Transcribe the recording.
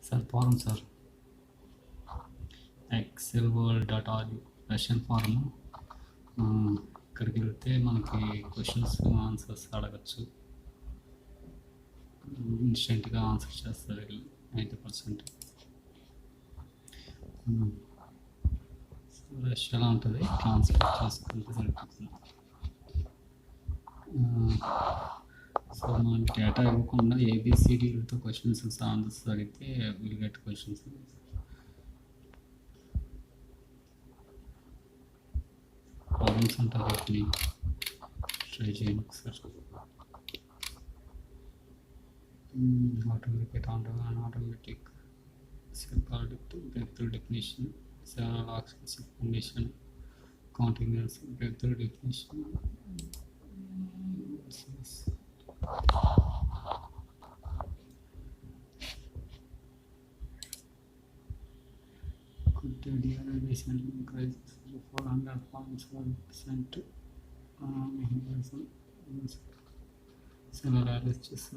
Sir form sir excelworld.org Russian form. ఇక్కడికి వెళ్తే మనకి క్వశ్చన్స్ ఆన్సర్స్ అడగచ్చు. ఇన్స్టెంట్గా ఆన్సర్ చేస్తారు వీళ్ళు 90%. రష్యాలో ఉంటుంది, ట్రాన్స్లేట్ చేసుకుంటే సరిపోతుంది. సో మన డేటా ఇవ్వకుండా ఏబిసిడీలతో క్వశ్చన్స్ ఆన్సర్స్ అడిగితే విల్ గెట్ క్వశ్చన్స్. ప్రాబ్లమ్స్ ఉంటాయి, వీటిని ట్రై చేయండి ఒకసారి. Automatic automatic breakthrough definition, several axes condition, counting errors, breakthrough definition. Could the devaluation crisis 400.7% several analysts